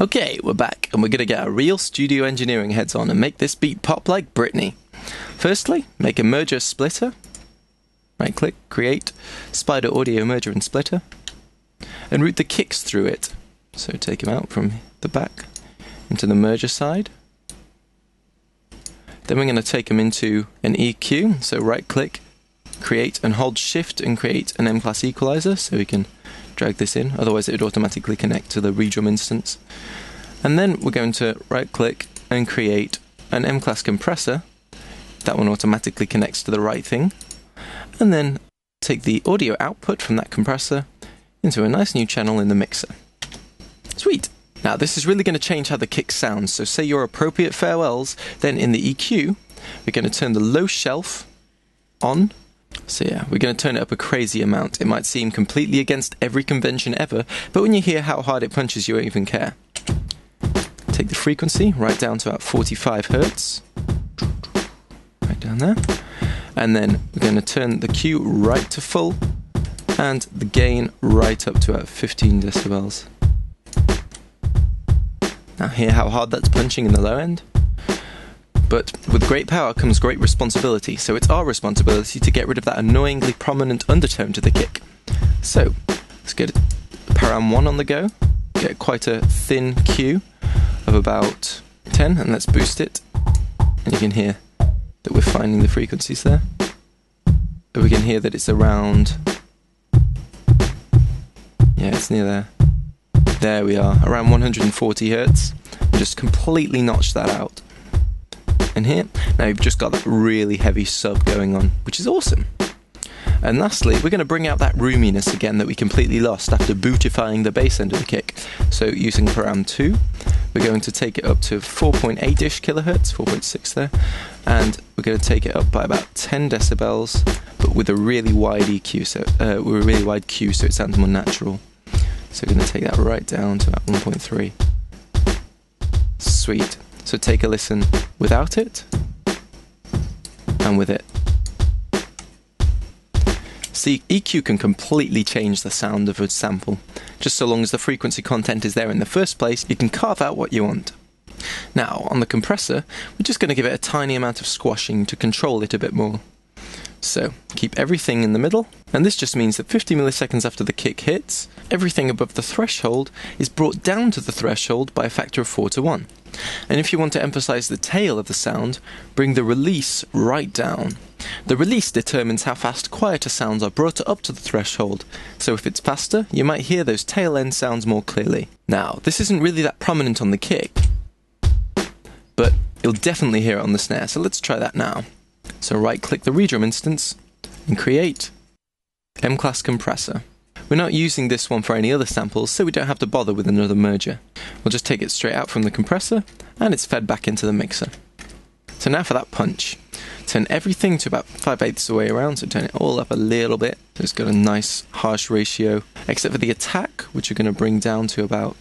Okay, we're back, and we're going to get our real studio engineering heads on and make this beat pop like Britney. Firstly, make a merger splitter. Right-click, create, Spider Audio Merger and Splitter, and route the kicks through it. So take them out from the back into the merger side. Then we're going to take them into an EQ, so right-click, create, and hold Shift and create an M-Class equalizer, so we can drag this in, otherwise it would automatically connect to the redrum instance. And then we're going to right-click and create an M-Class compressor. That one automatically connects to the right thing. And then take the audio output from that compressor into a nice new channel in the mixer. Sweet! Now this is really going to change how the kick sounds, so say your appropriate farewells, then in the EQ, we're going to turn the low shelf on. So yeah, we're going to turn it up a crazy amount. It might seem completely against every convention ever, but when you hear how hard it punches, you won't even care. Take the frequency right down to about 45 Hz. Right down there. And then we're going to turn the Q right to full, and the gain right up to about 15 decibels. Now hear how hard that's punching in the low end? But with great power comes great responsibility, so it's our responsibility to get rid of that annoyingly prominent undertone to the kick. So, let's get param 1 on the go, get quite a thin Q of about 10, and let's boost it. And you can hear that we're finding the frequencies there. But we can hear that it's around, yeah, it's near there. There we are, around 140 Hz. Just completely notched that out. And here, now you've just got that really heavy sub going on, which is awesome. And lastly, we're going to bring out that roominess again that we completely lost after bootifying the bass end of the kick. So using param 2, we're going to take it up to 4.8-ish kilohertz, 4.6 there, and we're going to take it up by about 10 decibels, but with a really wide EQ, so with a really wide Q, so it sounds more natural. So we're going to take that right down to about 1.3. Sweet. So take a listen without it, and with it. See, EQ can completely change the sound of a sample. Just so long as the frequency content is there in the first place, you can carve out what you want. Now, on the compressor, we're just going to give it a tiny amount of squashing to control it a bit more. So, keep everything in the middle, and this just means that 50 milliseconds after the kick hits, everything above the threshold is brought down to the threshold by a factor of 4 to 1. And if you want to emphasize the tail of the sound, bring the release right down. The release determines how fast quieter sounds are brought up to the threshold, so if it's faster, you might hear those tail end sounds more clearly. Now, this isn't really that prominent on the kick, but you'll definitely hear it on the snare, so let's try that now. So right-click the redrum instance and create M-Class Compressor. We're not using this one for any other samples, so we don't have to bother with another merger. We'll just take it straight out from the compressor, and it's fed back into the mixer. So now for that punch. Turn everything to about 5/8 the way around, so turn it all up a little bit. So it's got a nice harsh ratio, except for the attack, which we're going to bring down to about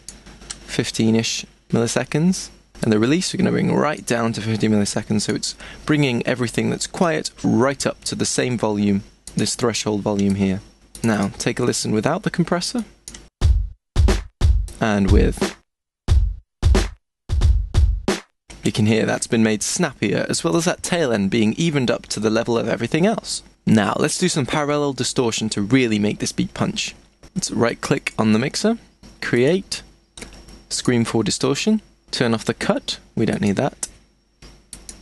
15-ish milliseconds. And the release we're going to bring right down to 50 milliseconds, so it's bringing everything that's quiet right up to the same volume, this threshold volume here. Now, take a listen without the compressor, and with. You can hear that's been made snappier, as well as that tail end being evened up to the level of everything else. Now, let's do some parallel distortion to really make this beat punch. Let's right-click on the mixer, create, scream for distortion, turn off the cut, we don't need that.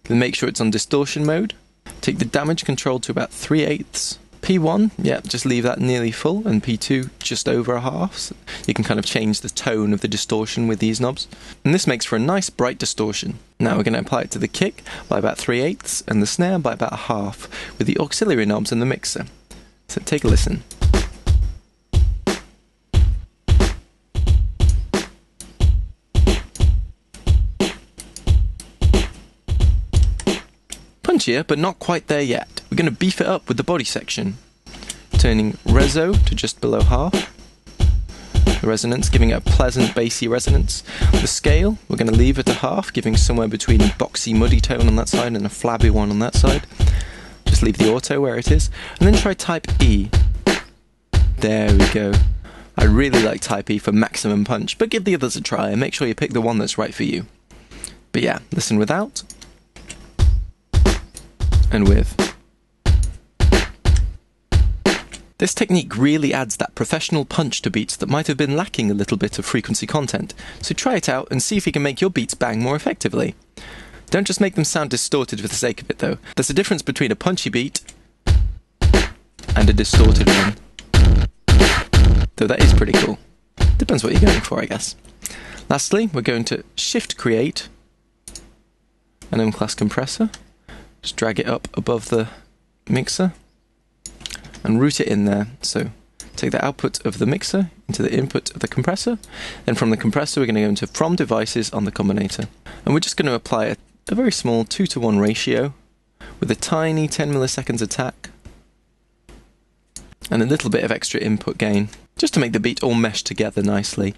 Then make sure it's on distortion mode. Take the damage control to about 3/8. P1, yeah, just leave that nearly full, and P2 just over a half. So you can kind of change the tone of the distortion with these knobs. And this makes for a nice bright distortion. Now we're going to apply it to the kick by about 3/8 and the snare by about a half with the auxiliary knobs and the mixer. So take a listen. Punchier, but not quite there yet. We're going to beef it up with the body section, turning reso to just below half. The resonance, giving it a pleasant bassy resonance. The scale, we're going to leave it at half, giving somewhere between a boxy muddy tone on that side and a flabby one on that side. Just leave the auto where it is, and then try type E. There we go. I really like Type E for maximum punch, but give the others a try and make sure you pick the one that's right for you. But yeah, listen without, and with. This technique really adds that professional punch to beats that might have been lacking a little bit of frequency content, so try it out and see if you can make your beats bang more effectively. Don't just make them sound distorted for the sake of it though. There's a difference between a punchy beat and a distorted one. Though that is pretty cool. Depends what you're going for, I guess. Lastly, we're going to Shift Create an M-Class compressor. Just drag it up above the mixer and route it in there. So take the output of the mixer into the input of the compressor. Then from the compressor we're going to go into From Devices on the combinator. And we're just going to apply a very small 2:1 ratio with a tiny 10 milliseconds attack and a little bit of extra input gain, just to make the beat all mesh together nicely.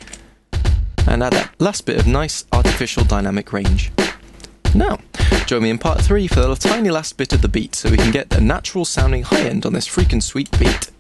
And add that last bit of nice artificial dynamic range. Now, join me in part 3 for the tiny last bit of the beat so we can get a natural sounding high end on this freaking sweet beat.